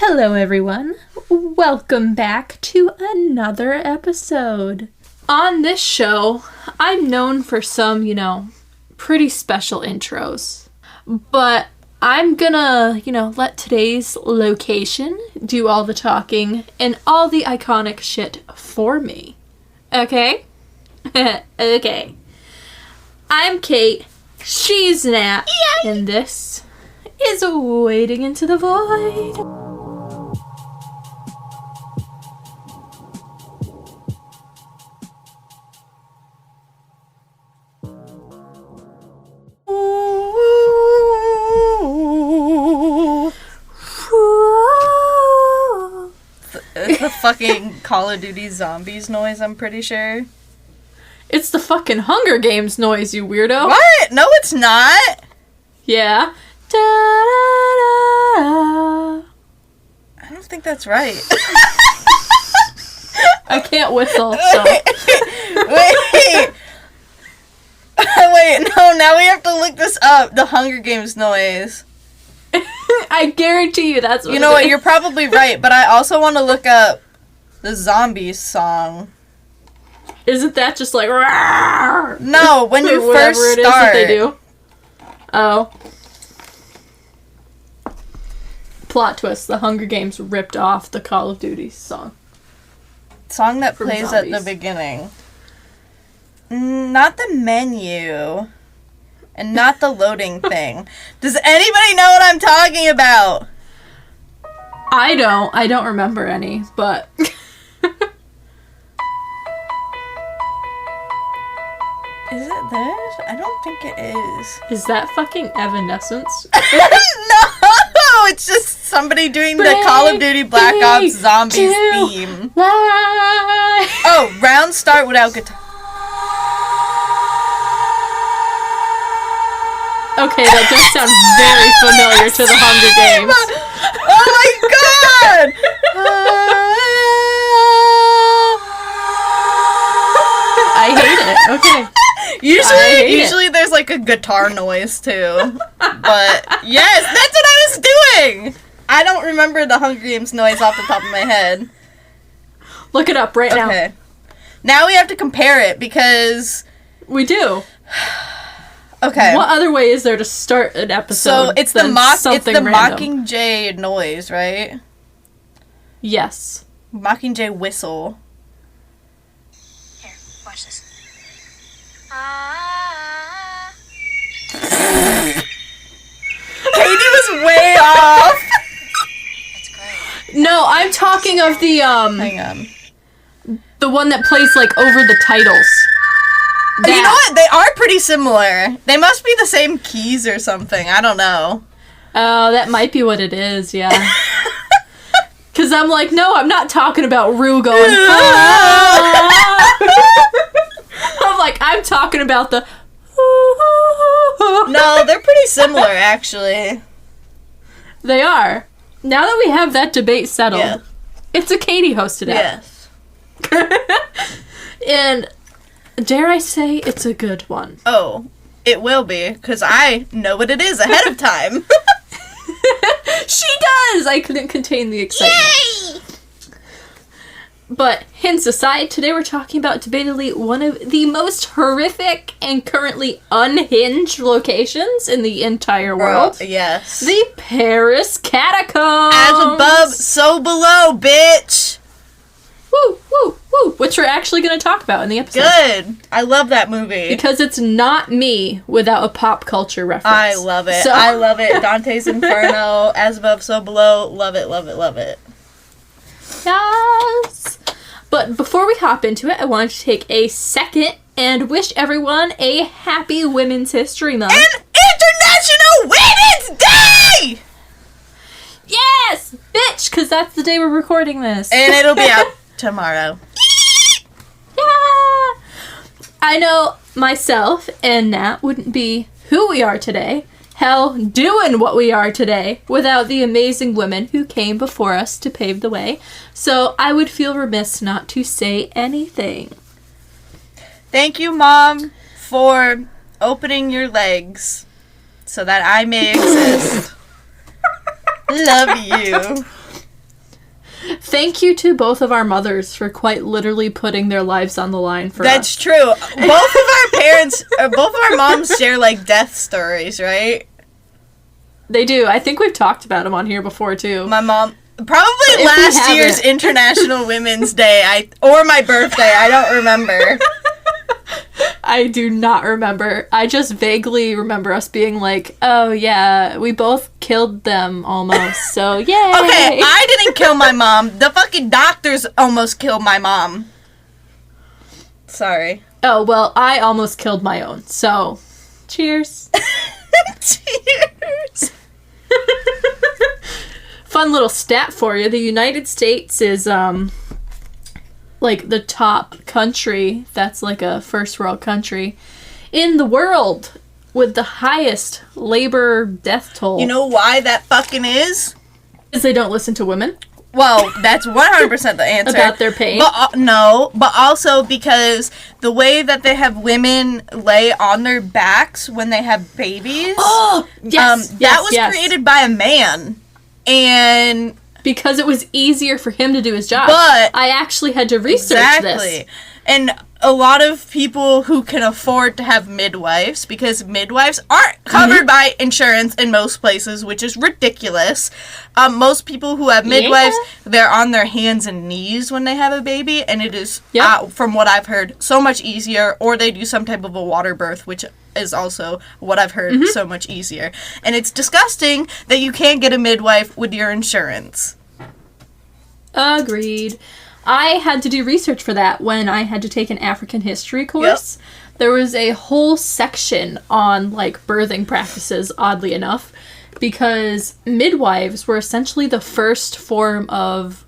Hello, everyone. Welcome back to another episode. On this show, I'm known for some, pretty special intros. But I'm gonna, let today's location do all the talking and all the iconic shit for me. Okay? Okay. I'm Kate. She's Nat. Yay! And this is Wading into the Void. It's the fucking Call of Duty Zombies noise, I'm pretty sure. It's the fucking Hunger Games noise, you weirdo. What? No, it's not. Yeah. Da-da-da. I don't think that's right. I can't whistle, so. Wait. Wait, no, now we have to look this up. The Hunger Games noise. I guarantee you that's what You know what, you're probably right, but I also want to look up the Zombies song. Isn't that just like... Rawr! No, when you first it start. Is that they do. Oh. Plot twist, the Hunger Games ripped off the Call of Duty song. Song that From plays Zombies. at the beginning. Not the menu. And not the loading thing. Does anybody know what I'm talking about? I don't remember any, but... Is it this? I don't think it is. Is that fucking Evanescence? No! It's just somebody doing the Call of Duty Black Ops Zombies theme. Life. Oh, round start without guitar. Okay, that does sound very familiar to the Hunger Games. Oh my god! I hate it. Okay. Usually there's like a guitar noise too. But yes, that's what I was doing! I don't remember the Hunger Games noise off the top of my head. Look it up right now. Okay. Now we have to compare it because... We do. Okay. What other way is there to start an episode? So it's the Mockingjay noise, right? Yes. Mockingjay whistle. Here, watch this. Katie was way off. That's great. No, I'm talking of the Hang on. the one that plays like over the titles. You know what? They are pretty similar. They must be the same keys or something. I don't know. Oh, that might be what it is, yeah. Because I'm like, no, I'm not talking about Rue going, I'm like, I'm talking about the... No, they're pretty similar, actually. They are. Now that we have that debate settled, Yeah. it's a Katie hosted app. Yes. And dare I say, it's a good one. Oh, it will be, because I know what it is ahead of time. She does! I couldn't contain the excitement. Yay! But hints aside, today we're talking about debatably one of the most horrific and currently unhinged locations in the entire world. Yes. The Paris Catacombs! As above, so below, bitch! Woo, woo, woo! Which we're actually going to talk about in the episode. Good! I love that movie. Because it's not me without a pop culture reference. I love it. So- I love it. Dante's Inferno, As Above, So Below. Love it, love it, love it. Yes! But before we hop into it, I wanted to take a second and wish everyone a happy Women's History Month. And International Women's Day! Yes! Bitch! Because that's the day we're recording this. And it'll be out tomorrow. Yeah! I know myself and Nat wouldn't be who we are today, hell, doing what we are today, without the amazing women who came before us to pave the way. So I would feel remiss not to say anything. Thank you, Mom, for opening your legs so that I may exist. Love you. Thank you to both of our mothers for quite literally putting their lives on the line for That's us. true. Both of our parents, both of our moms share, like, death stories, right? They do. I think we've talked about them on here before, too. My mom, probably last year's International Women's Day, or my birthday, I don't remember. I do not remember. I just vaguely remember us being like, oh yeah, we both killed them almost, so yay! Okay, I didn't kill my mom. The fucking doctors almost killed my mom. Sorry. Oh, well, I almost killed my own, so cheers. Cheers. Fun little stat for you. The United States is, like, the top country, that's like a first world country, in the world with the highest labor death toll. You know why that fucking is? Because they don't listen to women? Well, that's 100% the answer. About their pain? But, no, but also because the way that they have women lay on their backs when they have babies, Oh! Yes! that was created by a man. And... because it was easier for him to do his job. But I actually had to research this. And a lot of people who can afford to have midwives, because midwives aren't covered by insurance in most places, which is ridiculous. Most people who have midwives, they're on their hands and knees when they have a baby, and it is, from what I've heard, so much easier. Or they do some type of a water birth, which is also what I've heard so much easier. And it's disgusting that you can't get a midwife with your insurance. Agreed. I had to do research for that when I had to take an African history course. Yep. There was a whole section on, like, birthing practices, oddly enough, because midwives were essentially the first form of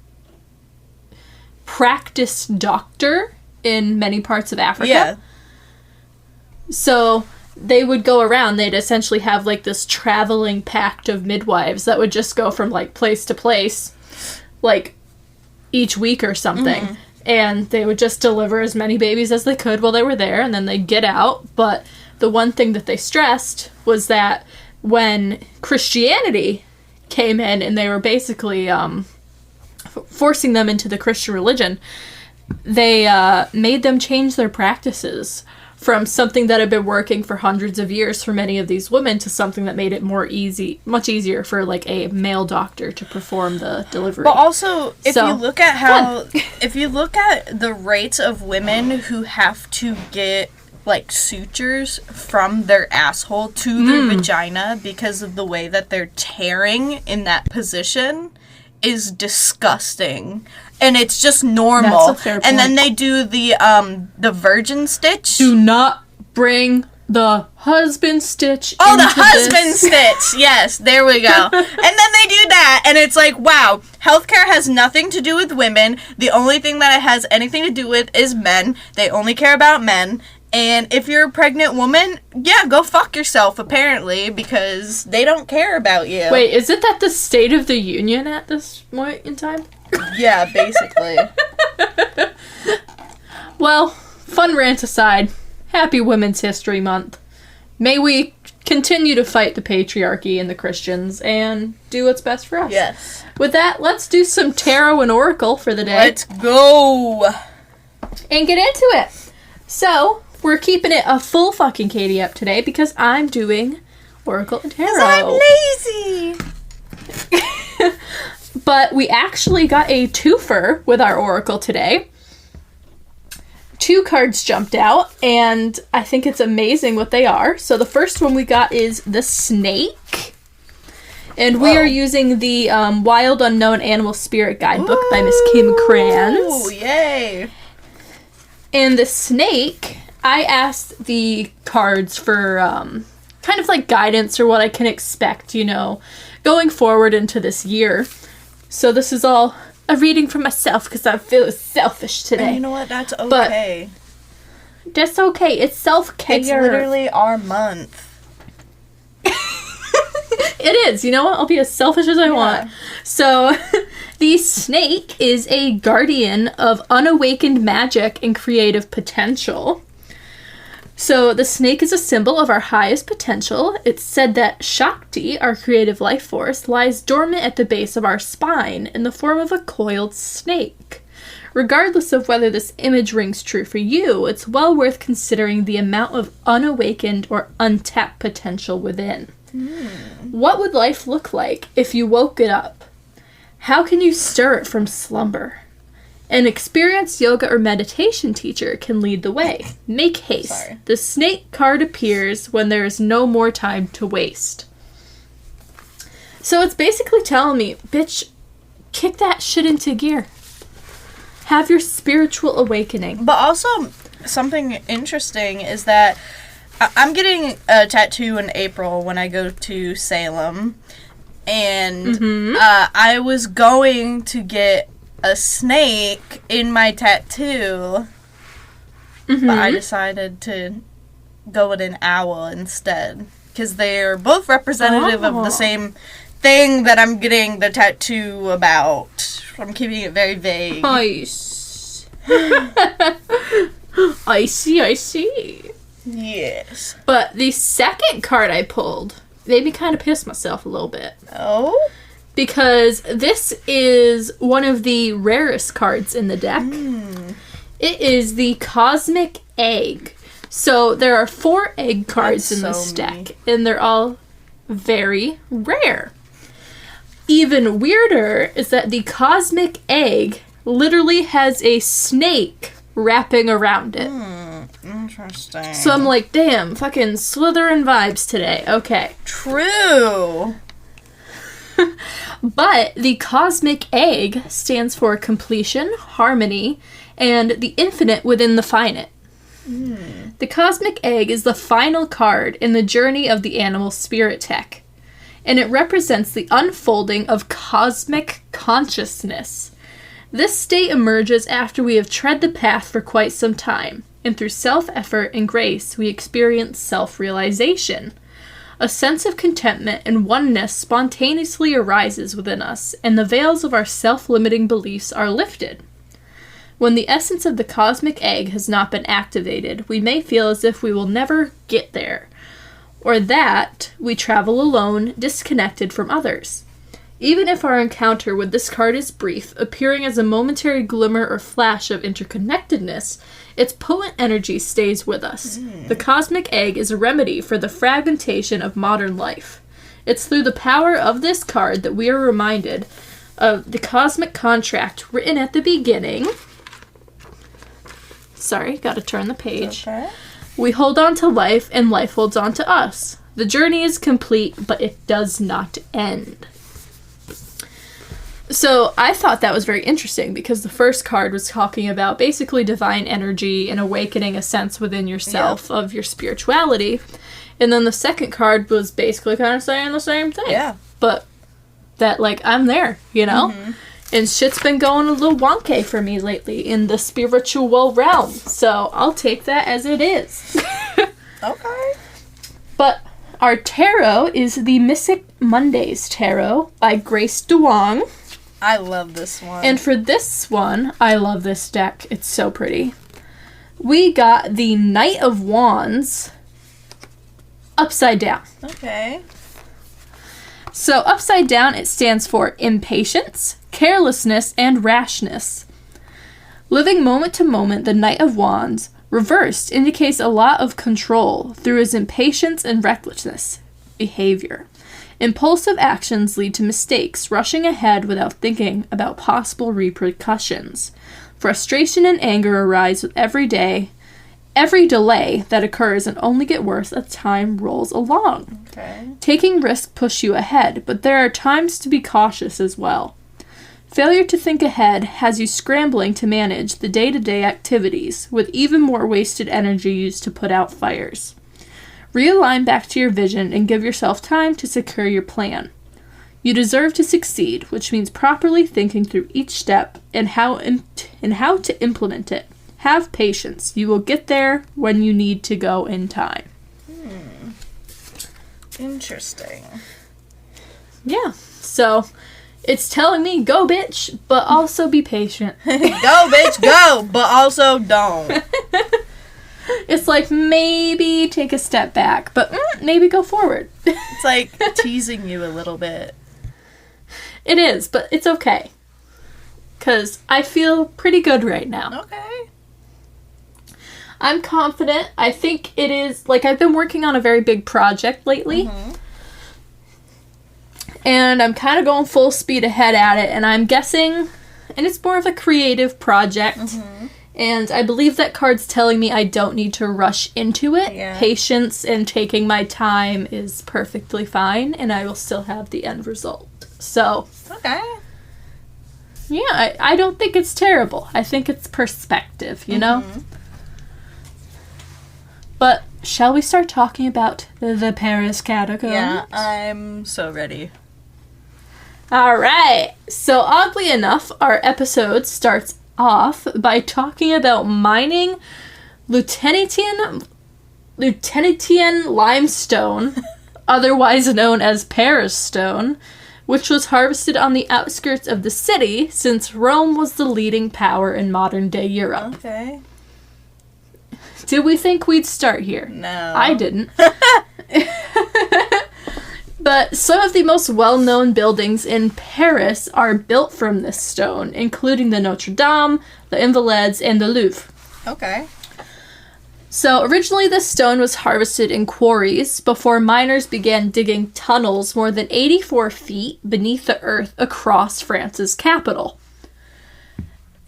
practice doctor in many parts of Africa. Yeah. So they would go around, they'd essentially have, like, this traveling pact of midwives that would just go from, like, place to place, like, each week or something. And they would just deliver as many babies as they could while they were there, and then they'd get out. But the one thing that they stressed was that when Christianity came in and they were basically forcing them into the Christian religion, they made them change their practices from something that had been working for hundreds of years for many of these women to something that made it much easier for, like, a male doctor to perform the delivery. But also, if you look at the rates of women who have to get, like, sutures from their asshole to their vagina because of the way that they're tearing in that position is disgusting. And it's just normal. That's a fair point. And then they do the virgin stitch. Do not bring the husband stitch Oh, into the husband this. stitch. Yes, there we go. And then they do that, and it's like, wow, healthcare has nothing to do with women. The only thing that it has anything to do with is men. They only care about men. And if you're a pregnant woman, yeah, go fuck yourself, apparently, because they don't care about you. Wait, is it that the State of the Union at this point in time? Yeah, basically. Well, fun rant aside, happy Women's History Month. May we continue to fight the patriarchy and the Christians and do what's best for us. Yes. With that, let's do some tarot and oracle for the day. Let's go. And get into it. So, we're keeping it a full fucking Katie up today because I'm doing oracle and tarot. 'Cause I'm lazy. But we actually got a twofer with our oracle today. 2 cards jumped out, and I think it's amazing what they are. So the first one we got is the Snake. And we are using the Wild Unknown Animal Spirit Guidebook by Miss Kim Kranz. Oh, yay. And the Snake, I asked the cards for kind of like guidance or what I can expect, you know, going forward into this year. So this is all a reading for myself because I feel selfish today. And you know what? That's okay. But that's okay. It's self-care. It's literally our month. It is. You know what? I'll be as selfish as I want. So, the Snake is a guardian of unawakened magic and creative potential. So the snake is a symbol of our highest potential. It's said that Shakti, our creative life force, lies dormant at the base of our spine in the form of a coiled snake. Regardless of whether this image rings true for you, it's well worth considering the amount of unawakened or untapped potential within. What would life look like if you woke it up? How can you stir it from slumber? An experienced yoga or meditation teacher can lead the way. Make haste. Sorry. The snake card appears when there is no more time to waste. So it's basically telling me, bitch, kick that shit into gear. Have your spiritual awakening. But also, something interesting is that I'm getting a tattoo in April when I go to Salem. And I was going to get a snake in my tattoo, but I decided to go with an owl instead, because they're both representative of the same thing that I'm getting the tattoo about. I'm keeping it very vague. Nice. I see. Yes. But the second card I pulled made me kind of piss myself a little bit. Oh? Because this is one of the rarest cards in the deck. It is the Cosmic Egg. So there are 4 egg cards in this deck, and they're all very rare. Even weirder is that the Cosmic Egg literally has a snake wrapping around it. Interesting. So I'm like, damn, fucking Slytherin vibes today. Okay. True. But the Cosmic Egg stands for completion, harmony, and the infinite within the finite. The Cosmic Egg is the final card in the journey of the animal spirit tech, and it represents the unfolding of cosmic consciousness. This state emerges after we have tread the path for quite some time, and through self-effort and grace we experience self-realization. A sense of contentment and oneness spontaneously arises within us, and the veils of our self-limiting beliefs are lifted. When the essence of the cosmic egg has not been activated, we may feel as if we will never get there, or that we travel alone, disconnected from others. Even if our encounter with this card is brief, appearing as a momentary glimmer or flash of interconnectedness, its potent energy stays with us. The Cosmic Egg is a remedy for the fragmentation of modern life. It's through the power of this card that we are reminded of the cosmic contract written at the beginning. Sorry, gotta turn the page. Okay. We hold on to life, and life holds on to us. The journey is complete, but it does not end. So I thought that was very interesting because the first card was talking about basically divine energy and awakening a sense within yourself of your spirituality. And then the second card was basically kind of saying the same thing. Yeah. But that, like, I'm there, you know? And shit's been going a little wonky for me lately in the spiritual realm. So I'll take that as it is. Okay. But our tarot is the Mystic Mondays Tarot by Grace DeWong. I love this one. And for this one, I love this deck. It's so pretty. We got the Knight of Wands upside down. Okay. So upside down, it stands for impatience, carelessness, and rashness. Living moment to moment, the Knight of Wands, reversed, indicates a lot of control through his impatience and recklessness behavior. Impulsive actions lead to mistakes, rushing ahead without thinking about possible repercussions. Frustration and anger arise with every delay that occurs and only get worse as time rolls along. Okay. Taking risks push you ahead, but there are times to be cautious as well. Failure to think ahead has you scrambling to manage the day-to-day activities, with even more wasted energy used to put out fires. Realign back to your vision and give yourself time to secure your plan. You deserve to succeed, which means properly thinking through each step and how to implement it. Have patience. You will get there when you need to go in time. Interesting. Yeah, so it's telling me go bitch, but also be patient. Go, bitch, go, but also don't. It's like, maybe take a step back, but maybe go forward. It's like teasing you a little bit. It is, but it's okay. Because I feel pretty good right now. Okay. I'm confident. I think it is, like, I've been working on a very big project lately. Mm-hmm. And I'm kind of going full speed ahead at it, and I'm guessing, and it's more of a creative project. Mm-hmm. And I believe that card's telling me I don't need to rush into it. Yeah. Patience and taking my time is perfectly fine, and I will still have the end result. So. Okay. Yeah, I don't think it's terrible. I think it's perspective, you know? But shall we start talking about the Paris Catacombs? Yeah, I'm so ready. Alright, so oddly enough, our episode starts off by talking about mining Lieutenantian limestone, otherwise known as Paris stone, which was harvested on the outskirts of the city since Rome was the leading power in modern-day Europe. Okay. Did we think we'd start here? No. I didn't. But some of the most well-known buildings in Paris are built from this stone, including the Notre Dame, the Invalides, and the Louvre. Okay. So originally this stone was harvested in quarries before miners began digging tunnels more than 84 feet beneath the earth across France's capital.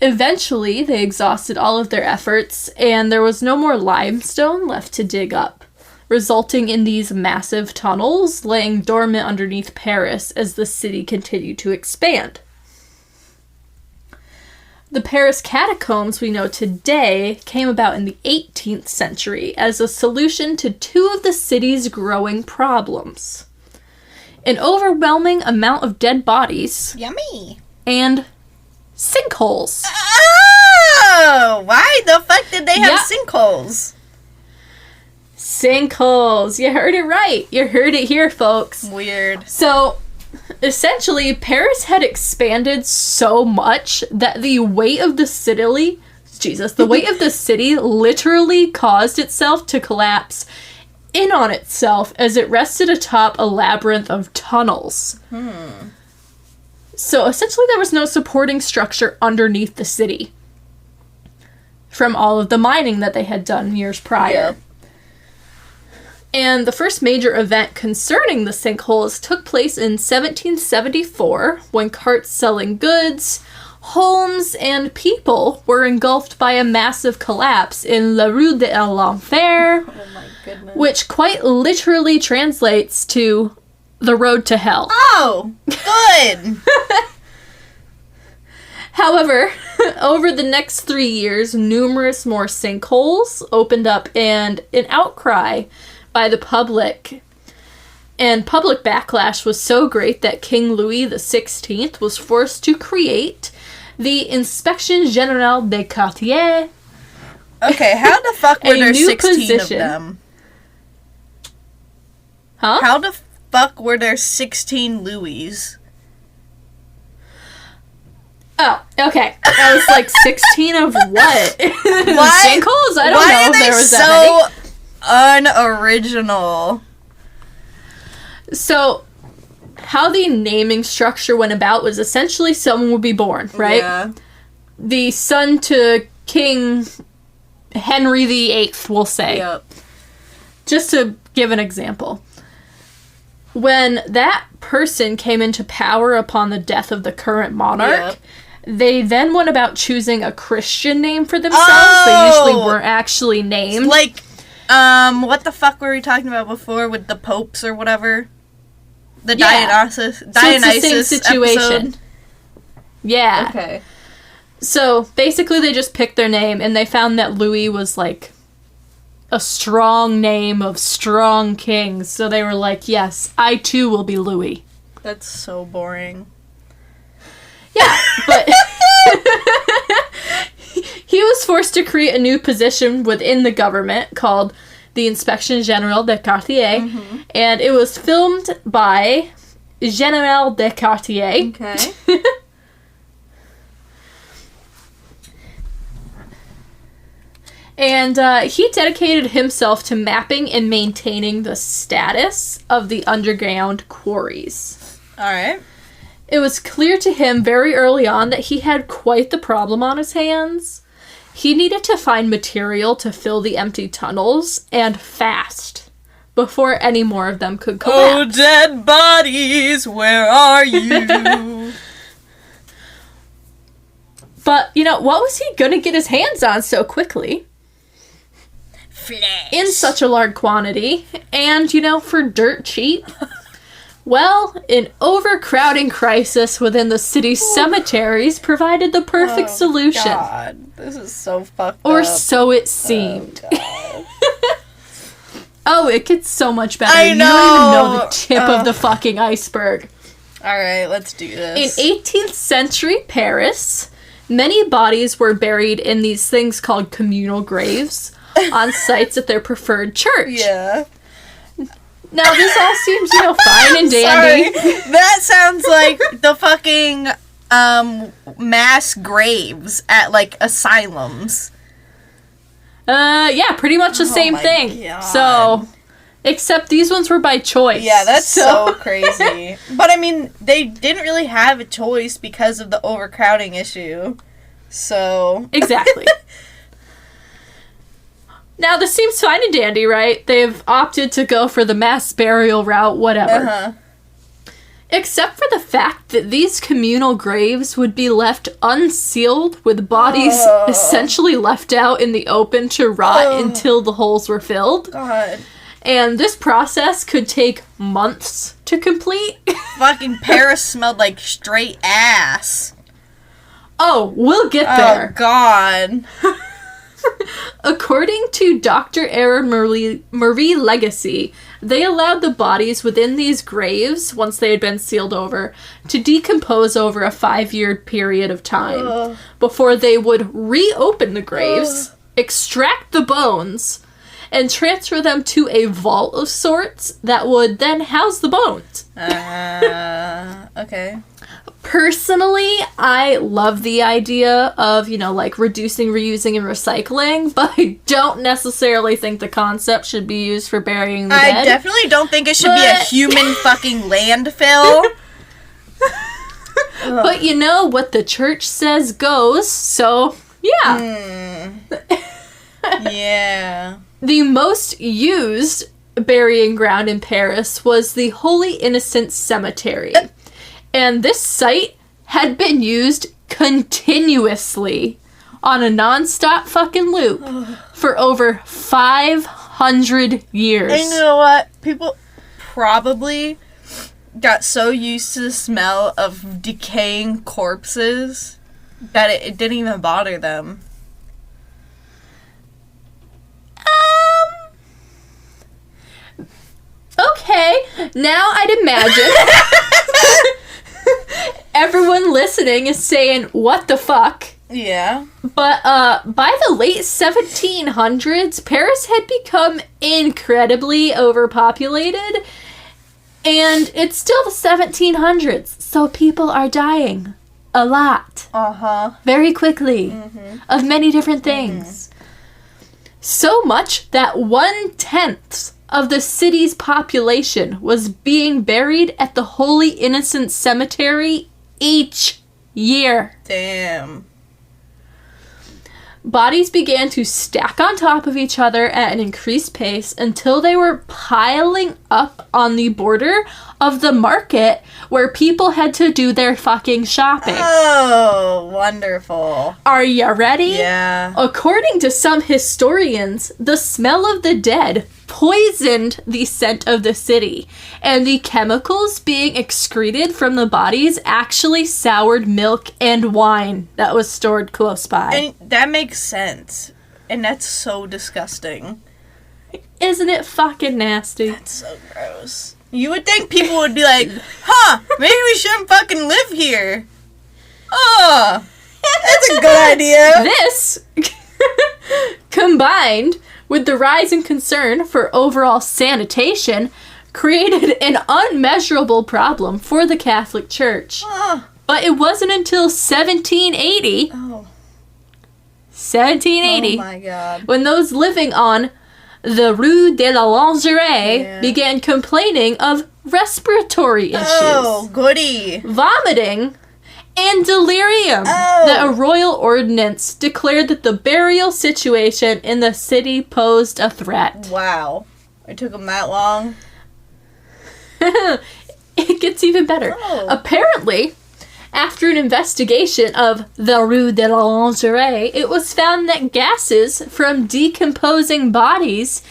Eventually, they exhausted all of their efforts, and there was no more limestone left to dig up, resulting in these massive tunnels laying dormant underneath Paris as the city continued to expand. The Paris Catacombs we know today came about in the 18th century as a solution to two of the city's growing problems: an overwhelming amount of dead bodies. Yummy. And sinkholes. Oh! Why the fuck did they have sinkholes? Sinkholes. You heard it right. You heard it here, folks. Weird. So, essentially, Paris had expanded so much that the weight of the city literally caused itself to collapse in on itself as it rested atop a labyrinth of tunnels. So, essentially, there was no supporting structure underneath the city from all of the mining that they had done years prior. Yeah. And the first major event concerning the sinkholes took place in 1774, when carts selling goods, homes, and people were engulfed by a massive collapse in La Rue de l'Enfer, which quite literally translates to the road to hell. Oh, good! However, over the next 3 years, numerous more sinkholes opened up and an outcry by the public. And public backlash was so great that King Louis XVI was forced to create the Inspection Générale des Quartiers. Okay, how the fuck were there 16 of them? Huh? How the fuck were there 16 Louis? Oh, okay. I was like, 16 of what? Why? Sinkholes? I don't know if there was that many. Unoriginal. So, how the naming structure went about was essentially someone would be born, right? Yeah. The son to King Henry VIII, we'll say. Yep. Just to give an example. When that person came into power upon the death of the current monarch, they then went about choosing a Christian name for themselves. Oh! They usually weren't actually named. Like, what the fuck were we talking about before with the popes or whatever? The Dionysus So it's the same situation. Episode? Yeah. Okay. So, basically they just picked their name, and they found that Louis was, like, a strong name of strong kings. So they were like, yes, I too will be Louis. That's so boring. Yeah, but he was forced to create a new position within the government called the Inspection Générale des Quartiers, and it was filmed by Général des Quartiers. Okay. And he dedicated himself to mapping and maintaining the status of the underground quarries. Alright. It was clear to him very early on that he had quite the problem on his hands. He needed to find material to fill the empty tunnels, and fast, before any more of them could collapse. Oh, dead bodies, where are you? But, what was he gonna get his hands on so quickly? Flesh. In such a large quantity, and, for dirt cheap? Well, an overcrowding crisis within the city's cemeteries provided the perfect solution. God, this is so fucked Or up. so it seemed. Oh, Oh, it gets so much better. I You don't even know know. the tip of the fucking iceberg. Alright, let's do In this. 18th century Paris, many bodies were buried in these things called communal graves on sites at their preferred church. Yeah. Now, this all seems, fine and dandy. Sorry. That sounds like the fucking mass graves at like asylums. Yeah, pretty much the same my thing. God. So, except these ones were by choice. Yeah, that's so crazy. But I mean, they didn't really have a choice because of the overcrowding issue. So Exactly. Now, this seems fine and dandy, right? They've opted to go for the mass burial route, whatever. Except for the fact that these communal graves would be left unsealed with bodies essentially left out in the open to rot until the holes were filled. God. And this process could take months to complete. Fucking Paris smelled like straight ass. Oh, we'll get Oh there. God. According to Dr. Aaron Marie Legacy, they allowed the bodies within these graves, once they had been sealed over, to decompose over a 5-year period of time before they would reopen the graves, extract the bones, and transfer them to a vault of sorts that would then house the bones. Okay. Personally, I love the idea of, reducing, reusing, and recycling, but I don't necessarily think the concept should be used for burying the I dead. definitely don't think it should be a human fucking landfill. But what the church says goes, so, yeah. Yeah. The most used burying ground in Paris was the Holy Innocents Cemetery. And this site had been used continuously on a non-stop fucking loop for over 500 years. And you know what? People probably got so used to the smell of decaying corpses that it didn't even bother them. Okay, now I'd imagine everyone listening is saying, what the fuck? Yeah. But by the late 1700s, Paris had become incredibly overpopulated, and it's still the 1700s, so people are dying a lot. Uh-huh. Very quickly, of many different things. So much that 1/10 of the city's population was being buried at the Holy Innocents Cemetery each year. Damn. Bodies began to stack on top of each other at an increased pace until they were piling up on the border of the market where people had to do their fucking shopping. Oh, wonderful. Are you ready? Yeah. According to some historians, the smell of the dead poisoned the scent of the city, and the chemicals being excreted from the bodies actually soured milk and wine that was stored close by. And that makes sense. And that's so disgusting. Isn't it fucking nasty? That's so gross. You would think people would be like, huh, maybe we shouldn't fucking live here. Oh, that's a good idea. This, combined with the rise in concern for overall sanitation, created an unmeasurable problem for the Catholic Church. Oh. But it wasn't until 1780, Oh. 1780. Oh my god. When those living on the Rue de la Lingerie began complaining of respiratory issues. Oh, goody. Vomiting and delirium. That a royal ordinance declared that the burial situation in the city posed a threat. Wow. It took them that long? It gets even better. Oh. Apparently, after an investigation of the Rue de la Lingerie, it was found that gases from decomposing bodies,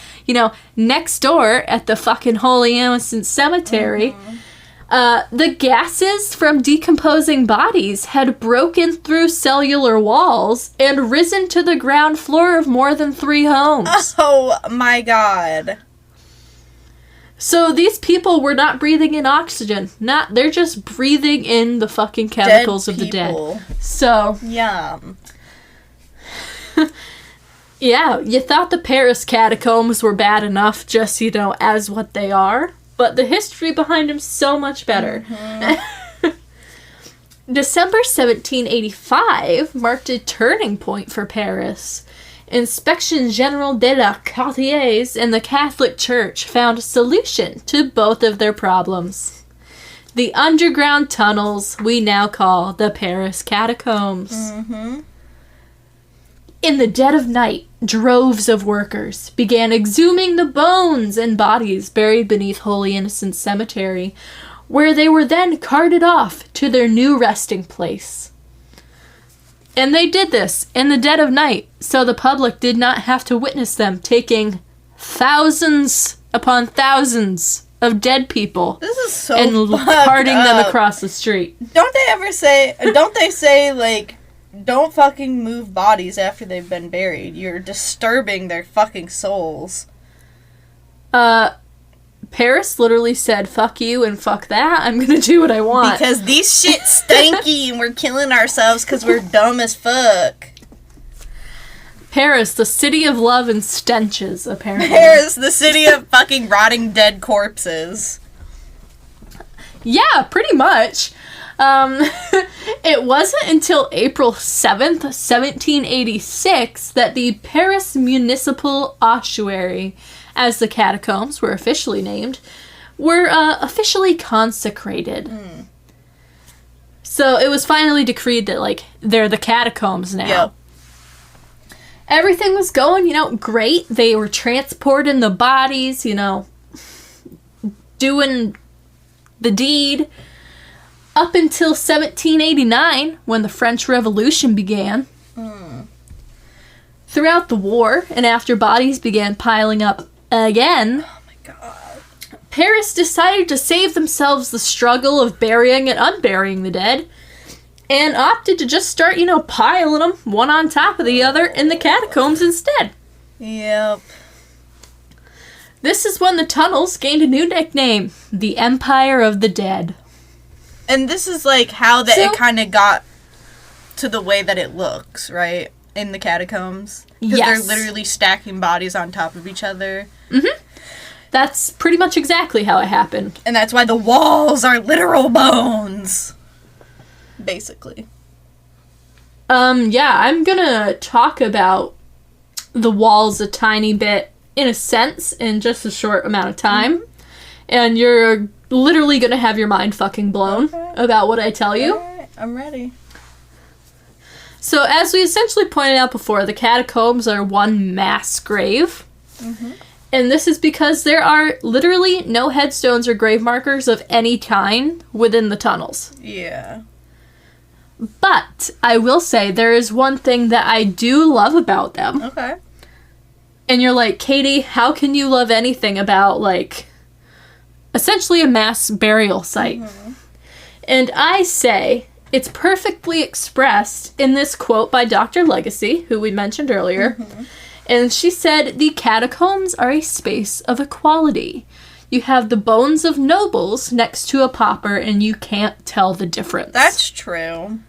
next door at the fucking Holy Innocents Cemetery, the gases from decomposing bodies had broken through cellular walls and risen to the ground floor of more than 3 homes. Oh my god. So these people were not breathing in oxygen. They're just breathing in the fucking chemicals of the dead. So, yum. Yeah, you thought the Paris Catacombs were bad enough just, as what they are. But the history behind them so much better. Mm-hmm. December 1785 marked a turning point for Paris. Inspection General de la Quartiers and the Catholic Church found a solution to both of their problems. The underground tunnels we now call the Paris Catacombs. Mm-hmm. In the dead of night, droves of workers began exhuming the bones and bodies buried beneath Holy Innocents Cemetery, where they were then carted off to their new resting place. And they did this in the dead of night, so the public did not have to witness them taking thousands upon thousands of dead people This is so and carting them across the street. Don't they say, like, don't fucking move bodies after they've been buried. You're disturbing their fucking souls. Paris literally said, fuck you and fuck that. I'm gonna do what I want. Because these shit stanky and we're killing ourselves because we're dumb as fuck. Paris, the city of love and stenches, apparently. Paris, the city of fucking rotting dead corpses. Yeah, pretty much. It wasn't until April 7th, 1786 that the Paris Municipal Ossuary, as the catacombs were officially named, were officially consecrated. So it was finally decreed that, they're the catacombs now. Yep. Everything was going, great. They were transporting the bodies, doing the deed. Up until 1789, when the French Revolution began. Throughout the war, and after bodies began piling up again, Oh my god. Paris decided to save themselves the struggle of burying and unburying the dead, and opted to just start, piling them one on top of the other in the catacombs instead. Yep. This is when the tunnels gained a new nickname, the Empire of the Dead. And this is, how it kind of got to the way that it looks, right? In the catacombs. Because Yes. they're literally stacking bodies on top of each other. Mm-hmm. That's pretty much exactly how it happened. And that's why the walls are literal bones. Basically. Yeah, I'm gonna talk about the walls a tiny bit, in a sense, in just a short amount of time. Mm-hmm. And you're literally gonna have your mind fucking blown about what I tell you. Alright, I'm ready. So, as we essentially pointed out before, the catacombs are one mass grave. Mm-hmm. And this is because there are literally no headstones or grave markers of any kind within the tunnels. Yeah. But I will say there is one thing that I do love about them. Okay. And you're like, Katie, how can you love anything about, essentially a mass burial site? Mm-hmm. And I say it's perfectly expressed in this quote by Dr. Legacy, who we mentioned earlier. Mm-hmm. And she said, the catacombs are a space of equality. You have the bones of nobles next to a pauper, and you can't tell the difference. That's true.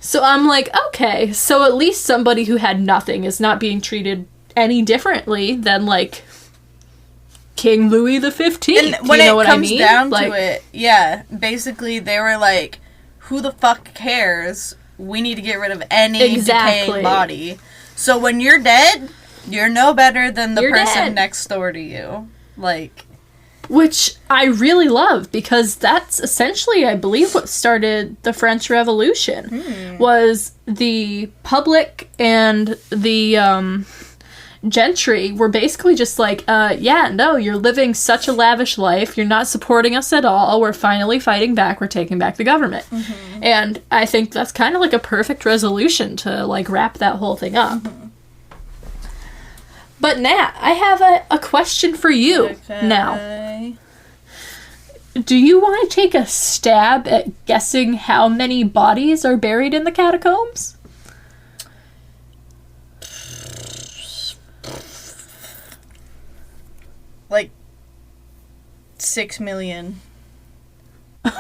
So I'm like, okay, so at least somebody who had nothing is not being treated any differently than, King Louis the 15th. And when you know it what comes I mean? down to it, yeah, basically they were like, who the fuck cares we need to get rid of any decaying body. So when you're dead, you're no better than the person next door to you. Like... Which I really love, because that's essentially, I believe, what started the French Revolution, was the public and the gentry were basically just like, yeah, no, you're living such a lavish life, you're not supporting us at all, we're finally fighting back, we're taking back the government. And I think that's kind of like a perfect resolution to, like, wrap that whole thing up. But Nat, I have a question for you now. Do you want to take a stab at guessing how many bodies are buried in the catacombs? Like 6 million. Is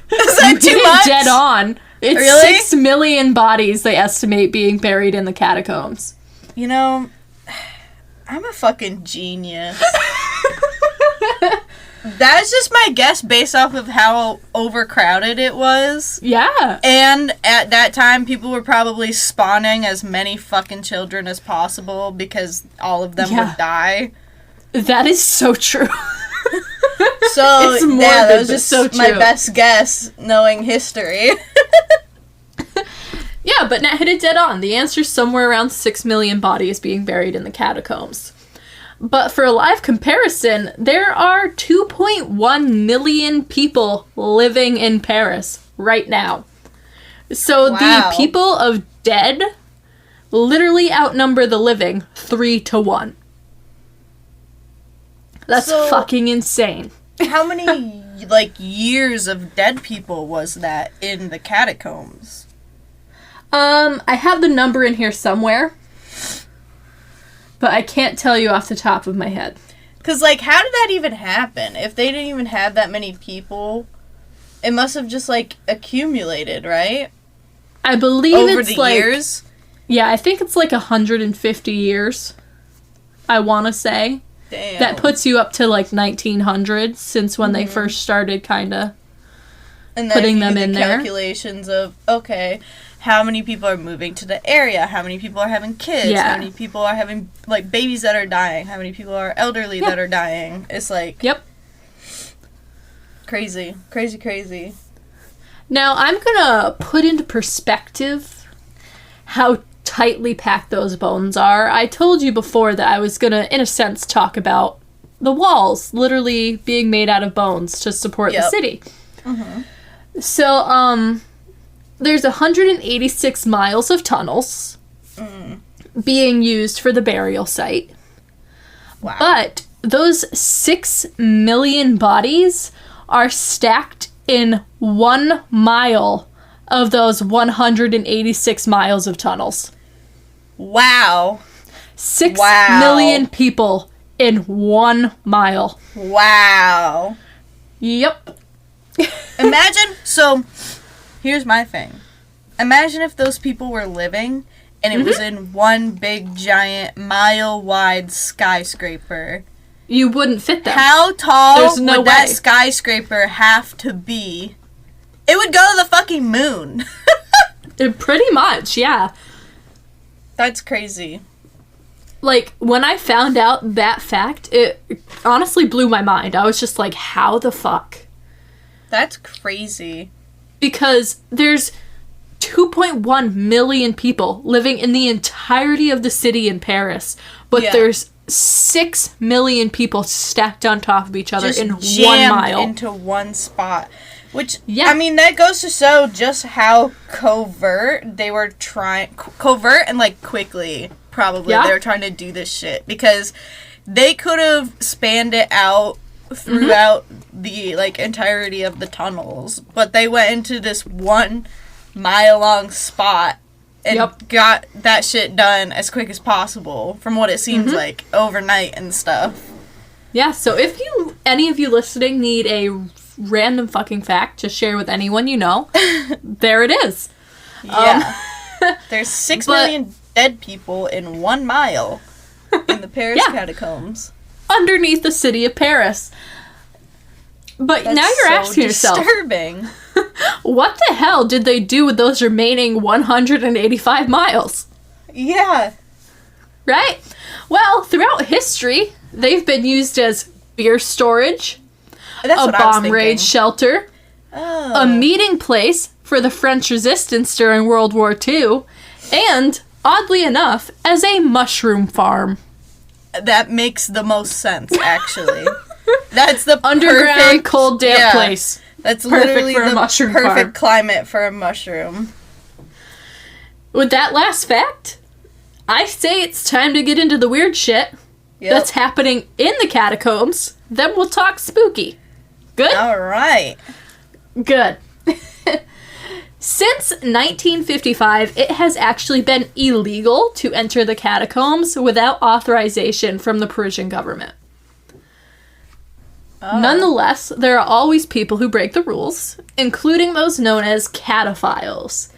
that too much? Dead on. It's really? 6 million bodies they estimate being buried in the catacombs. You know, I'm a fucking genius. That's just my guess based off of how overcrowded it was. Yeah. And at that time, people were probably spawning as many fucking children as possible because all of them would die. That is so true. So, it's morbid, yeah, that was just so true. my best guess, knowing history. Yeah, but Nat hit it dead on. The answer's somewhere around 6 million bodies being buried in the catacombs. But for a live comparison, there are 2.1 million people living in Paris right now. So the people of dead literally outnumber the living 3-1. That's fucking insane. How many, like, years of dead people was that in the catacombs? I have the number in here somewhere, but I can't tell you off the top of my head. Because, like, how did that even happen? If they didn't even have that many people, it must have just, like, accumulated, right? I believe over it's the like... years? Yeah, I think it's like 150 years, I want to say. Damn. That puts you up to, like, 1900, since when they first started kind of putting them in there. Calculations of, okay, how many people are moving to the area? How many people are having kids? Yeah. How many people are having, like, babies that are dying? How many people are elderly that are dying? It's like... Yep. Crazy. Crazy, crazy. Now, I'm gonna put into perspective how tightly packed those bones are. I told you before that I was gonna, in a sense, talk about the walls literally being made out of bones to support the city. So, there's 186 miles of tunnels being used for the burial site. Wow. But those 6 million bodies are stacked in 1 mile of those 186 miles of tunnels. Wow. 6 million people in 1 mile. Wow. Yep. Imagine, so, here's my thing. Imagine if those people were living, and it was in one big, giant, mile-wide skyscraper. You wouldn't fit them. How tall There's no would that way. skyscraper have to be? It would go to the fucking moon. Pretty much, yeah. That's crazy. Like, when I found out that fact, it honestly blew my mind. I was just like, how the fuck? That's crazy. Because there's 2.1 million people living in the entirety of the city in Paris, but there's 6 million people stacked on top of each other just in 1 jammed mile. into one spot. Which, I mean, that goes to show just how covert they were trying... Covert and, like, quickly, probably, they were trying to do this shit. Because they could have spanned it out throughout the, like, entirety of the tunnels. But they went into this 1 mile-long spot and got that shit done as quick as possible, from what it seems like, overnight and stuff. Yeah, so if any of you listening need a random fucking fact to share with anyone you know, there it is. Yeah. There's 6 million dead people in 1 mile in the Paris catacombs. Underneath the city of Paris. But That's now you're so asking yourself, disturbing. what the hell did they do with those remaining 185 miles? Yeah. Right? Well, throughout history, they've been used as beer storage, That's a what I was bomb raid thinking. shelter, Oh. a meeting place for the French resistance during World War II, and, oddly enough, as a mushroom farm. That makes the most sense, actually. That's the Underground, perfect, cold, damp place. That's Perfect literally for a the mushroom perfect farm. climate for a mushroom. With that last fact, I say it's time to get into the weird shit Yep. that's happening in the catacombs. Then we'll talk spooky. Good? All right. Good. Since 1955, it has actually been illegal to enter the catacombs without authorization from the Parisian government. Oh. Nonetheless, there are always people who break the rules, including those known as cataphiles.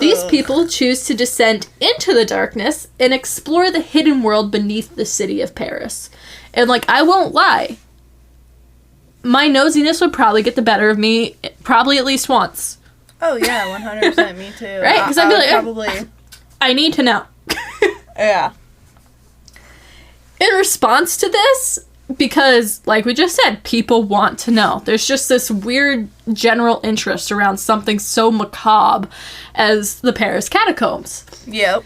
These people choose to descend into the darkness and explore the hidden world beneath the city of Paris. And, I won't lie, my nosiness would probably get the better of me probably at least once. Oh, yeah, 100% me too. Right? 'Cause I'd be would like, probably... I need to know. Yeah. In response to this, because, like we just said, people want to know. There's just this weird general interest around something so macabre as the Paris Catacombs. Yep.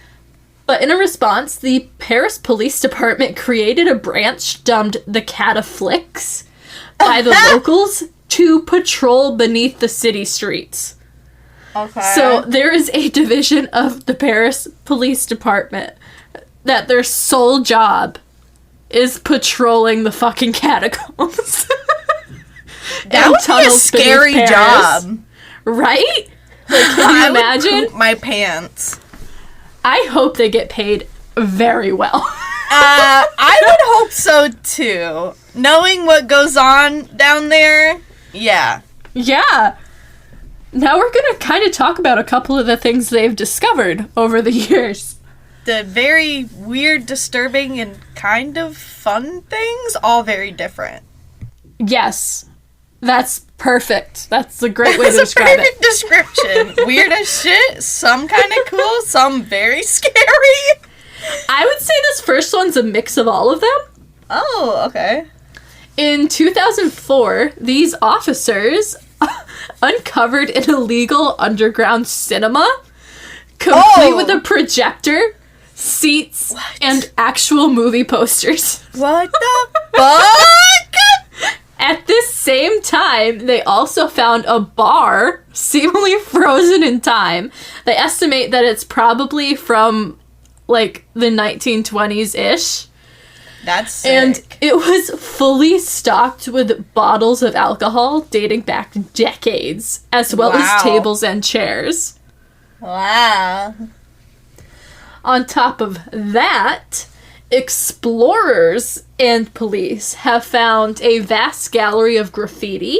But in a response, the Paris Police Department created a branch dubbed the Cataflix by the locals to patrol beneath the city streets. Okay. So there is a division of the Paris Police Department that their sole job is patrolling the fucking catacombs. that and would be a tunnels beneath scary Paris. job. Right? Can you I would imagine? poop my pants. I hope they get paid very well. I would hope so too. Knowing what goes on down there, yeah. Yeah. Now we're going to kind of talk about a couple of the things they've discovered over the years. The very weird, disturbing, and kind of fun things, all very different. Yes. That's perfect. That's a great way to That's a describe it. perfect description. Weird as shit, some kind of cool, some very scary. I would say this first one's a mix of all of them. Oh, okay. In 2004, these officers uncovered an illegal underground cinema, complete with a projector, seats, and actual movie posters. What the fuck? At this same time, they also found a bar seemingly frozen in time. They estimate that it's probably from, the 1920s-ish. That's sick. And it was fully stocked with bottles of alcohol dating back decades, as well as tables and chairs. Wow. On top of that, explorers and police have found a vast gallery of graffiti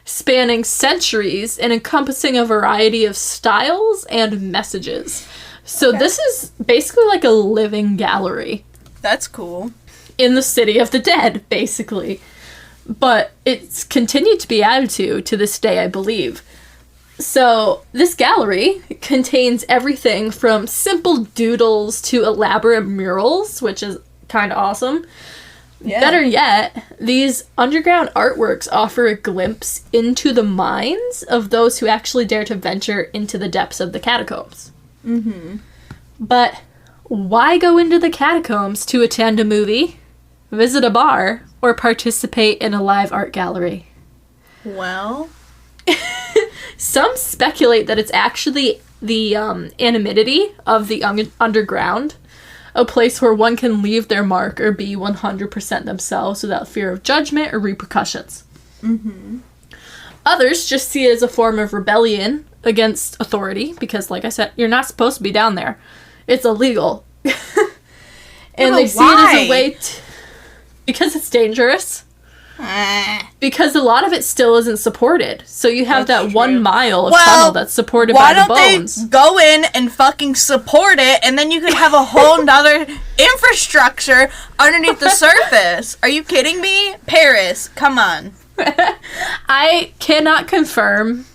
spanning centuries and encompassing a variety of styles and messages. So this is basically like a living gallery. That's cool. In the city of the dead, basically. But it's continued to be added to this day, I believe. So, this gallery contains everything from simple doodles to elaborate murals, which is kind of awesome. Yeah. Better yet, these underground artworks offer a glimpse into the minds of those who actually dare to venture into the depths of the catacombs. Mm-hmm. But why go into the catacombs to attend a movie, visit a bar, or participate in a live art gallery? Well... Some speculate that it's actually the anonymity of the underground, a place where one can leave their mark or be 100% themselves without fear of judgment or repercussions. Mm-hmm. Others just see it as a form of rebellion against authority, because, like I said, you're not supposed to be down there. It's illegal. And they see it as a way to... Because it's dangerous. Because a lot of it still isn't supported. So you have That's that 1 true. mile of tunnel that's supported why by the don't bones. they go in and fucking support it, and then you could have a whole nother infrastructure underneath the surface? Are you kidding me? Paris, come on. I cannot confirm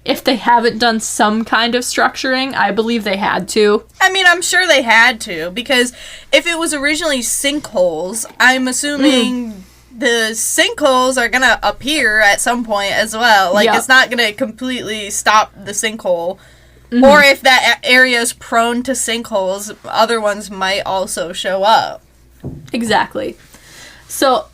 if they haven't done some kind of structuring. I believe they had to. I mean, I'm sure they had to, because if it was originally sinkholes, I'm assuming the sinkholes are gonna appear at some point as well. Like, Yep. it's not gonna completely stop the sinkhole. Or if that area is prone to sinkholes, other ones might also show up. Exactly. So,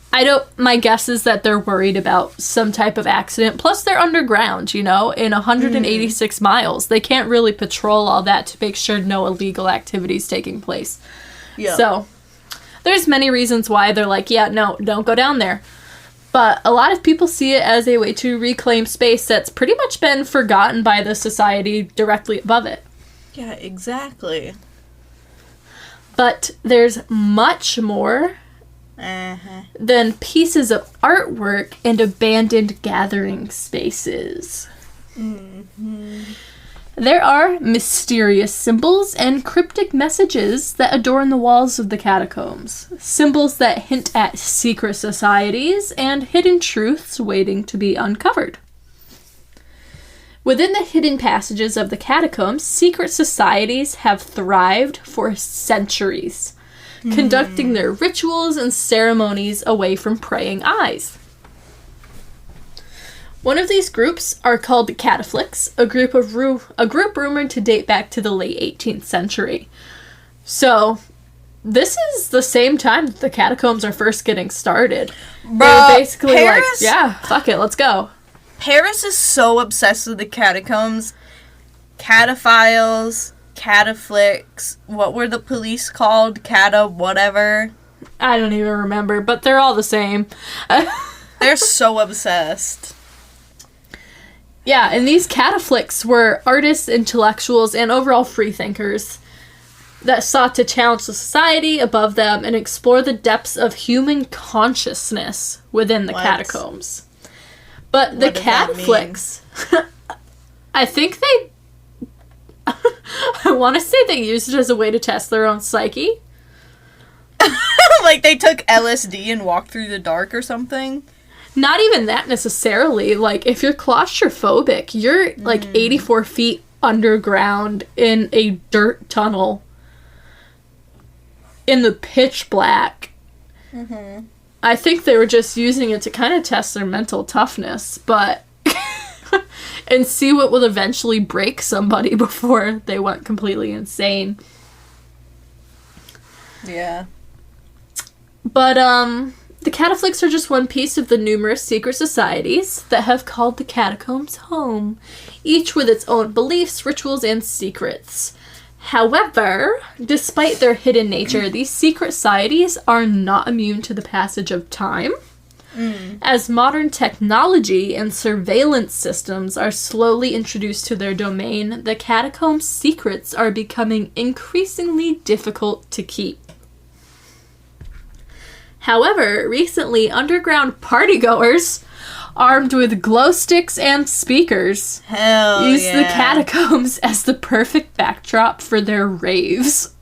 my guess is that they're worried about some type of accident. Plus, they're underground, in 186 miles. They can't really patrol all that to make sure no illegal activities taking place. Yeah. So, there's many reasons why they're like, yeah, no, don't go down there. But a lot of people see it as a way to reclaim space that's pretty much been forgotten by the society directly above it. Yeah, exactly. But there's much more than pieces of artwork and abandoned gathering spaces. There are mysterious symbols and cryptic messages that adorn the walls of the catacombs. Symbols that hint at secret societies and hidden truths waiting to be uncovered. Within the hidden passages of the catacombs, secret societies have thrived for centuries, conducting their rituals and ceremonies away from praying eyes. One of these groups are called the Cataflix, a group rumored to date back to the late 18th century. So, this is the same time that the catacombs are first getting started. They're basically Paris? like, yeah, fuck it, let's go. Paris is so obsessed with the catacombs. Cataphiles, Cataflix, what were the police called? Cata whatever. I don't even remember, but they're all the same. They're so obsessed. Yeah, and these cataflix were artists, intellectuals, and overall freethinkers that sought to challenge the society above them and explore the depths of human consciousness within the catacombs. But the cataflix, I think they... I want to say they used it as a way to test their own psyche. Like they took LSD and walked through the dark or something? Not even that necessarily. Like, if you're claustrophobic, you're, 84 feet underground in a dirt tunnel in the pitch black. I think they were just using it to kind of test their mental toughness, but... and see what will eventually break somebody before they went completely insane. Yeah. But, the Cataflix are just one piece of the numerous secret societies that have called the catacombs home, each with its own beliefs, rituals, and secrets. However, despite their hidden nature, these secret societies are not immune to the passage of time. As modern technology and surveillance systems are slowly introduced to their domain, the catacombs' secrets are becoming increasingly difficult to keep. However, recently, underground partygoers, armed with glow sticks and speakers, use the catacombs as the perfect backdrop for their raves.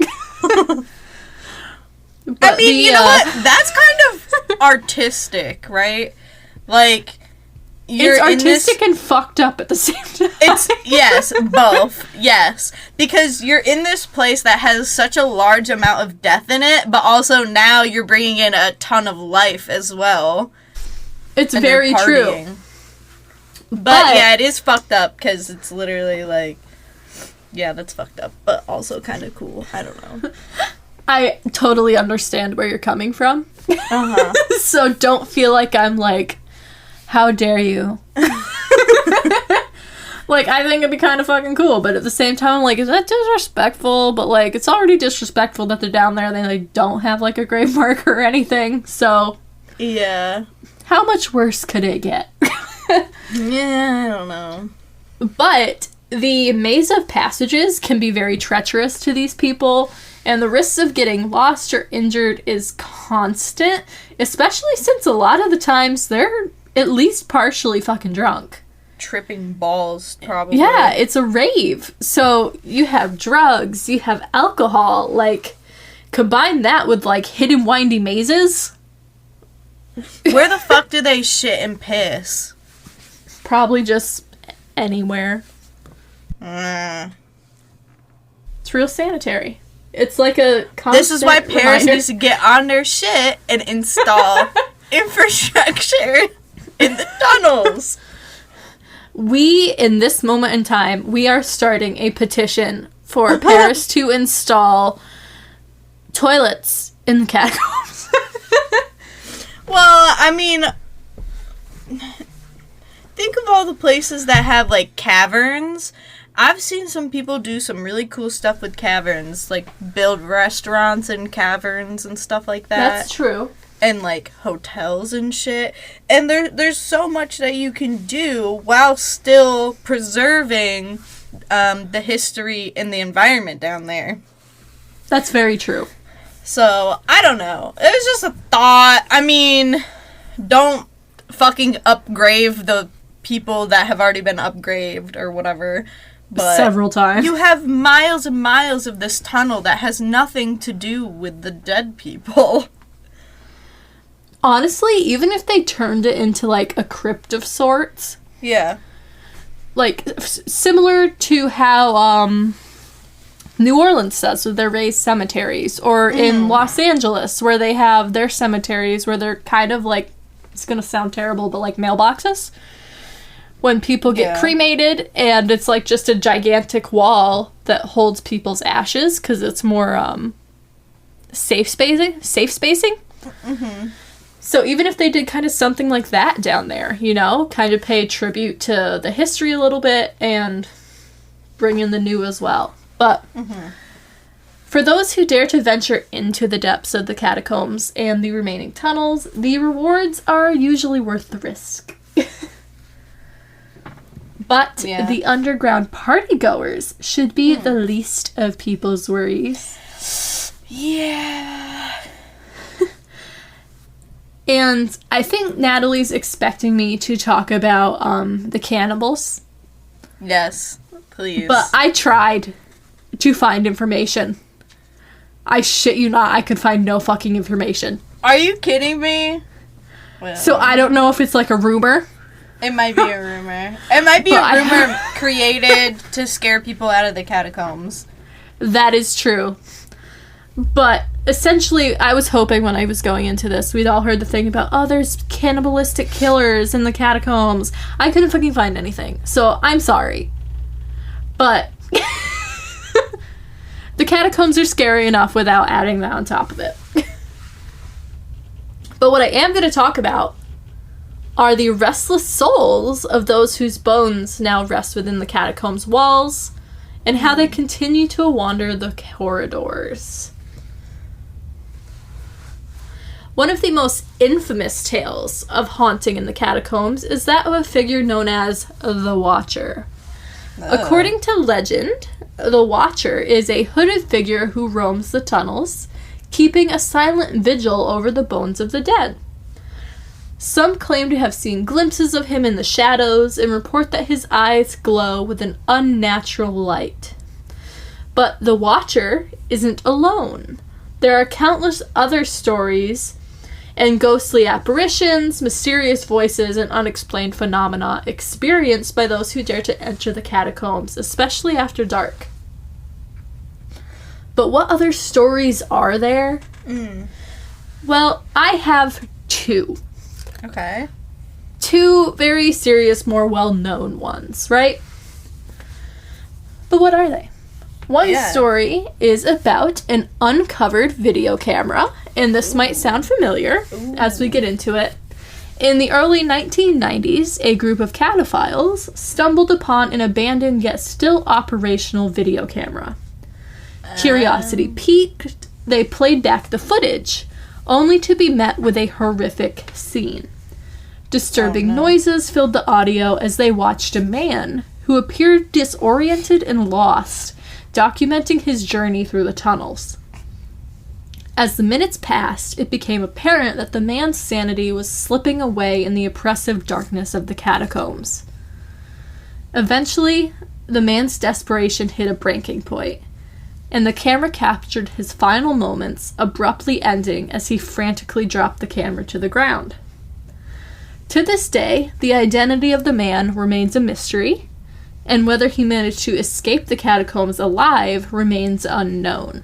I mean, you know what? That's kind of artistic, right? Like, it's artistic and fucked up at the same time. It's, yes, both, yes. Because you're in this place that has such a large amount of death in it, but also now you're bringing in a ton of life as well. It's very true. But yeah, it is fucked up, because it's literally like, yeah, that's fucked up, but also kind of cool. I don't know. I totally understand where you're coming from. So don't feel like I'm like, how dare you? Like, I think it'd be kind of fucking cool, but at the same time, I'm like, is that disrespectful? But, like, it's already disrespectful that they're down there and they, like, don't have, like, a grave marker or anything, so... Yeah. How much worse could it get? Yeah, I don't know. But the maze of passages can be very treacherous to these people, and the risks of getting lost or injured is constant, especially since a lot of the times they're at least partially fucking drunk. Tripping balls, probably. Yeah, it's a rave. So you have drugs, you have alcohol, like, combine that with, like, hidden windy mazes. Where the fuck do they shit and piss? Probably just anywhere. Mm. It's real sanitary. It's like a constant This is why Paris reminder. needs to get on their shit and install infrastructure in the tunnels. We, in this moment in time, we are starting a petition for Paris to install toilets in the catacombs. Well, I mean, think of all the places that have, like, caverns. I've seen some people do some really cool stuff with caverns, like build restaurants in caverns and stuff like that. That's true. And, like, hotels and shit. And there's so much that you can do while still preserving the history and the environment down there. That's very true. So, I don't know. It was just a thought. I mean, don't fucking upgrade the people that have already been upgraded or whatever. But several times. you have miles and miles of this tunnel that has nothing to do with the dead people. Honestly, even if they turned it into, like, a crypt of sorts, Yeah. like, similar to how, New Orleans does with their raised cemeteries, or in Los Angeles, where they have their cemeteries where they're kind of like, it's gonna sound terrible, but like mailboxes. When people get cremated, and it's like just a gigantic wall that holds people's ashes, because it's more, safe spacing? Mm-hmm. So even if they did kind of something like that down there, you know, kind of pay tribute to the history a little bit and bring in the new as well. But for those who dare to venture into the depths of the catacombs and the remaining tunnels, the rewards are usually worth the risk. But the underground partygoers should be the least of people's worries. Yeah. And I think Natalie's expecting me to talk about the cannibals. Yes, please. But I tried to find information. I shit you not, I could find no fucking information. Are you kidding me? Well, So I don't know if it's like a rumor. it might be a rumor. It might be But a rumor created to scare people out of the catacombs. That is true. But essentially, I was hoping when I was going into this, we'd all heard the thing about, oh, there's cannibalistic killers in the catacombs. I couldn't fucking find anything. So I'm sorry. But the catacombs are scary enough without adding that on top of it. But what I am going to talk about are the restless souls of those whose bones now rest within the catacombs' walls, and how they continue to wander the corridors. One of the most infamous tales of haunting in the catacombs is that of a figure known as the Watcher. According to legend, the Watcher is a hooded figure who roams the tunnels, keeping a silent vigil over the bones of the dead. Some claim to have seen glimpses of him in the shadows and report that his eyes glow with an unnatural light. But the Watcher isn't alone. There are countless other stories and ghostly apparitions, mysterious voices, and unexplained phenomena experienced by those who dare to enter the catacombs, especially after dark. But what other stories are there? Well, I have two. Okay. Two very serious, more well-known ones, right? But what are they? One story is about an uncovered video camera, and this might sound familiar as we get into it. In the early 1990s, a group of cataphiles stumbled upon an abandoned yet still operational video camera. Curiosity piqued, they played back the footage, only to be met with a horrific scene. Disturbing noises filled the audio as they watched a man who appeared disoriented and lost, documenting his journey through the tunnels. As the minutes passed, it became apparent that the man's sanity was slipping away in the oppressive darkness of the catacombs. Eventually, the man's desperation hit a breaking point. and the camera captured his final moments, abruptly ending as he frantically dropped the camera to the ground. To this day, the identity of the man remains a mystery, and whether he managed to escape the catacombs alive remains unknown.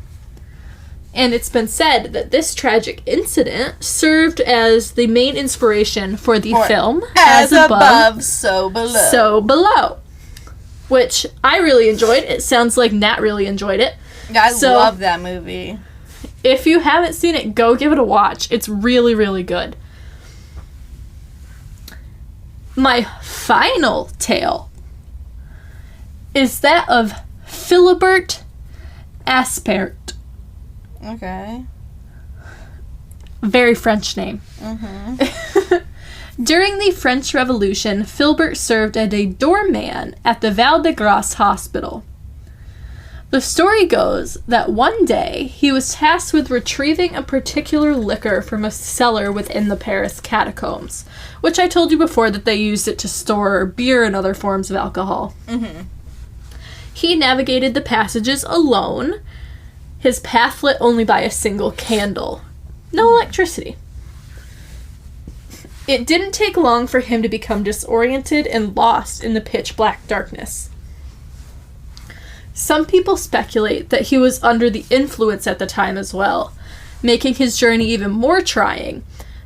And it's been said that this tragic incident served as the main inspiration for the film As Above, So Below. So Below, which I really enjoyed. It sounds like Nat really enjoyed it. I love that movie. If you haven't seen it, go give it a watch. It's really, really good. My final tale is that of Philibert Aspert. Okay. Very French name. During the French Revolution, Philibert served as a doorman at the Val de Grace Hospital. The story goes that one day he was tasked with retrieving a particular liquor from a cellar within the Paris Catacombs, which I told you before that they used it to store beer and other forms of alcohol. He navigated the passages alone, his path lit only by a single candle. No electricity. It didn't take long for him to become disoriented and lost in the pitch black darkness. Some people speculate that he was under the influence at the time as well, making his journey even more trying.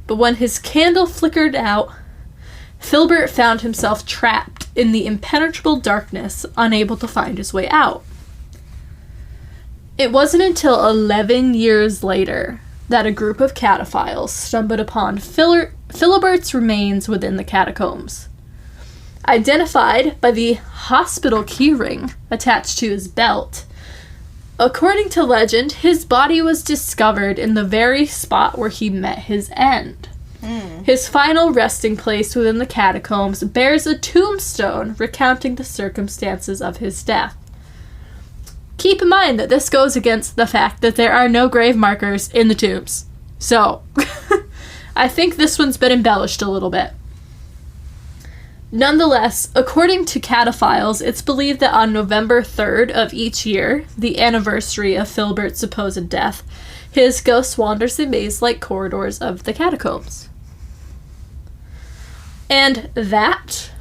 But when his candle flickered out, Philibert found himself trapped in the impenetrable darkness, unable to find his way out. It wasn't until 11 years later that a group of cataphiles stumbled upon Philibert's remains within the catacombs. Identified by the hospital keyring attached to his belt, according to legend, his body was discovered in the very spot where he met his end. His final resting place within the catacombs bears a tombstone recounting the circumstances of his death. Keep in mind that this goes against the fact that there are no grave markers in the tombs. So, I think this one's been embellished a little bit. Nonetheless, according to cataphiles, it's believed that on November 3rd of each year, the anniversary of Philibert's supposed death, his ghost wanders the maze-like corridors of the catacombs. And that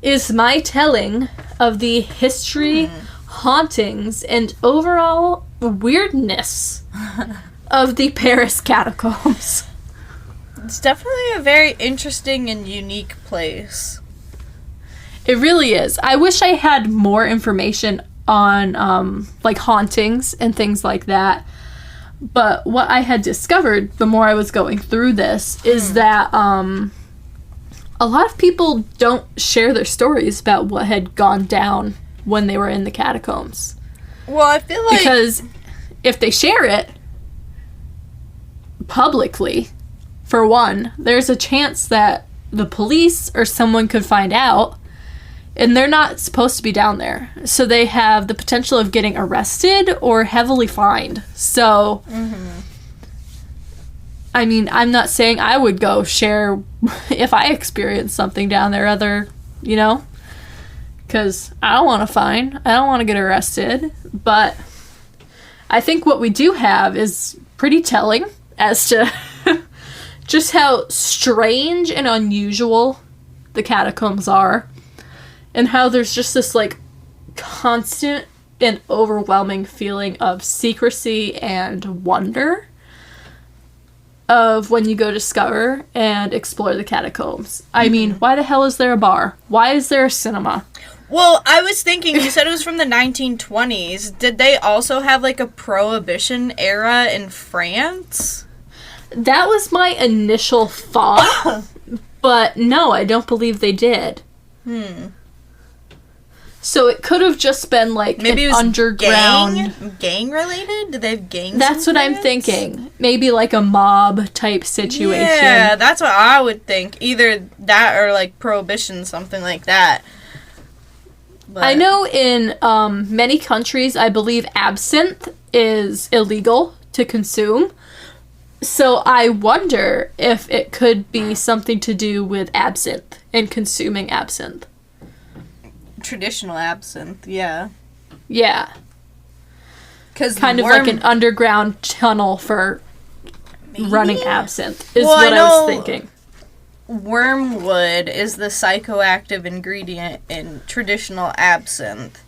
is my telling of the history, hauntings, and overall weirdness of the Paris Catacombs. It's definitely a very interesting and unique place. It really is. I wish I had more information on, like, hauntings and things like that. But what I had discovered, the more I was going through this, is that, a lot of people don't share their stories about what had gone down when they were in the catacombs. Well, I feel like... Because if they share it publicly, for one, there's a chance that the police or someone could find out, and they're not supposed to be down there. So they have the potential of getting arrested or heavily fined. So, I mean, I'm not saying I would go share if I experienced something down there, because I don't want to fine. I don't want to get arrested. But I think what we do have is pretty telling as to just how strange and unusual the catacombs are, and how there's just this, like, constant and overwhelming feeling of secrecy and wonder of when you go discover and explore the catacombs. I mean, why the hell is there a bar? Why is there a cinema? Well, I was thinking, you said it was from the 1920s. Did they also have, like, a Prohibition era in France? That was my initial thought, but no, I don't believe they did. So it could have just been, like, maybe an it was underground... Gang related? Did they have gangs? That's what I'm thinking. Maybe, like, a mob-type situation. Yeah, that's what I would think. Either that or, like, Prohibition, something like that. But I know in many countries, I believe absinthe is illegal to consume. So I wonder if it could be something to do with absinthe and consuming absinthe. Traditional absinthe, yeah. Yeah. kind of like an underground tunnel for running absinthe, is Well, what I was thinking. Wormwood is the psychoactive ingredient in traditional absinthe.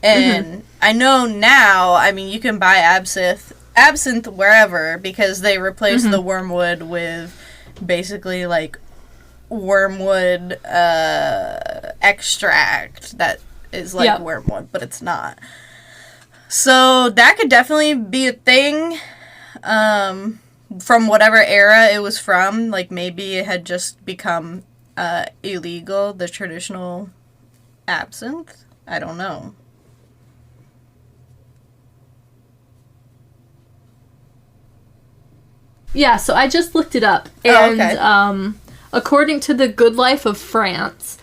And I know now, I mean, you can buy absinthe wherever, because they replace the wormwood with basically like wormwood extract that is like wormwood, but it's not. So that could definitely be a thing. From whatever era it was from, like maybe it had just become illegal, the traditional absinthe. I don't know. Yeah, so I just looked it up, and according to the Good Life of France,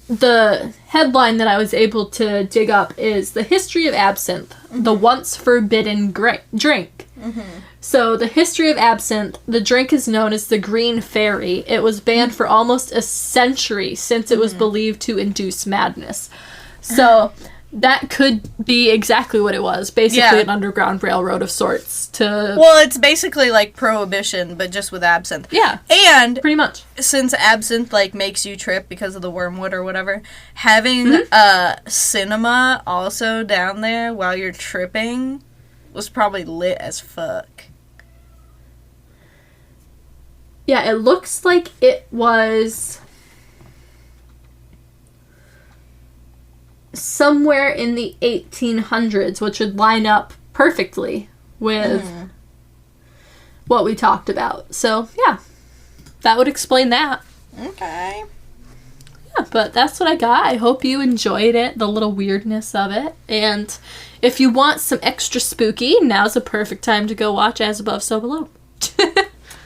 the headline that I was able to dig up is The History of Absinthe, the Once Forbidden Drink. So, the history of absinthe, the drink is known as the Green Fairy. It was banned for almost a century since it was believed to induce madness. So, that could be exactly what it was. Basically an underground railroad of sorts. Well, it's basically like Prohibition, but just with absinthe. Yeah, and pretty much. Since absinthe like makes you trip because of the wormwood or whatever, having cinema also down there while you're tripping was probably lit as fuck. Yeah, it looks like it was somewhere in the 1800s, which would line up perfectly with what we talked about. So, yeah, that would explain that. Okay. Yeah, but that's what I got. I hope you enjoyed it, the little weirdness of it. And if you want some extra spooky, now's the perfect time to go watch As Above, So Below.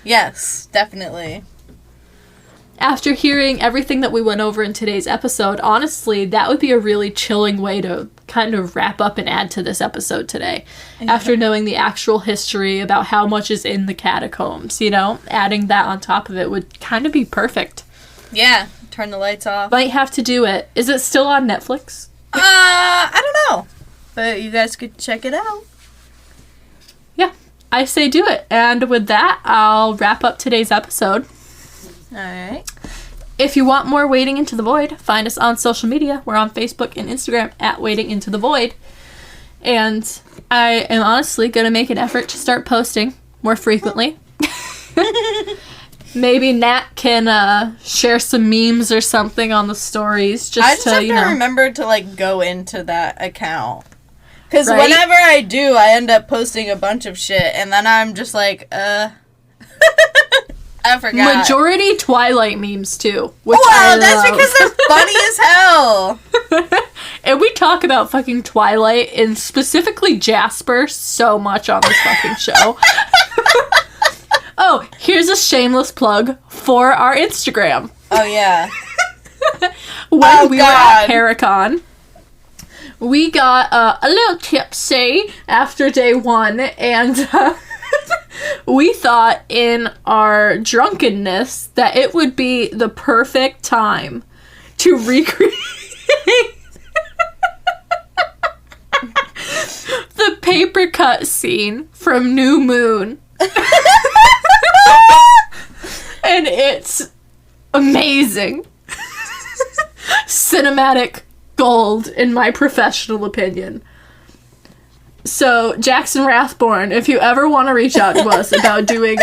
Yes, definitely. After hearing everything that we went over in today's episode, honestly, that would be a really chilling way to kind of wrap up and add to this episode today. After knowing the actual history about how much is in the catacombs, you know, adding that on top of it would kind of be perfect. Yeah, turn the lights off. Might have to do it. Is it still on Netflix? I don't know. But you guys could check it out. Yeah, I say do it. And with that, I'll wrap up today's episode. Alright. If you want more Wading Into the Void, find us on social media. We're on Facebook and Instagram at Wading Into the Void. And I am honestly going to make an effort to start posting more frequently. Maybe Nat can share some memes or something on the stories. I just have to remember to like go into that account. Because whenever I do, I end up posting a bunch of shit. And then I'm just like, I forgot. Majority Twilight memes, too. Which that's because they're funny as hell. And we talk about fucking Twilight, and specifically Jasper, so much on this fucking show. Oh, here's a shameless plug for our Instagram. Oh, yeah. When we were at Paracon, we got a little tipsy after day one, and we thought in our drunkenness that it would be the perfect time to recreate the paper cut scene from New Moon. And it's amazing. Cinematic gold, in my professional opinion. So, Jackson Rathborn, if you ever want to reach out to us about doing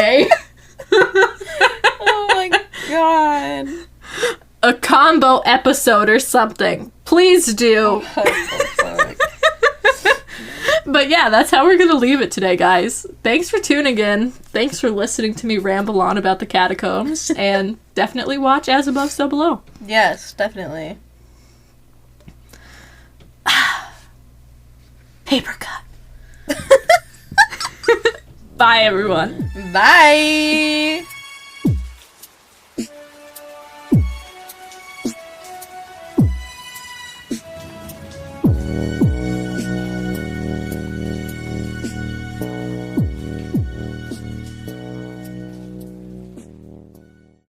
Oh my god. a combo episode or something, please do. But yeah, that's how we're gonna leave it today, guys. Thanks for tuning in. Thanks for listening to me ramble on about the catacombs. And definitely watch As Above, So Below. Yes, definitely. Paper cut. Bye, everyone. Bye.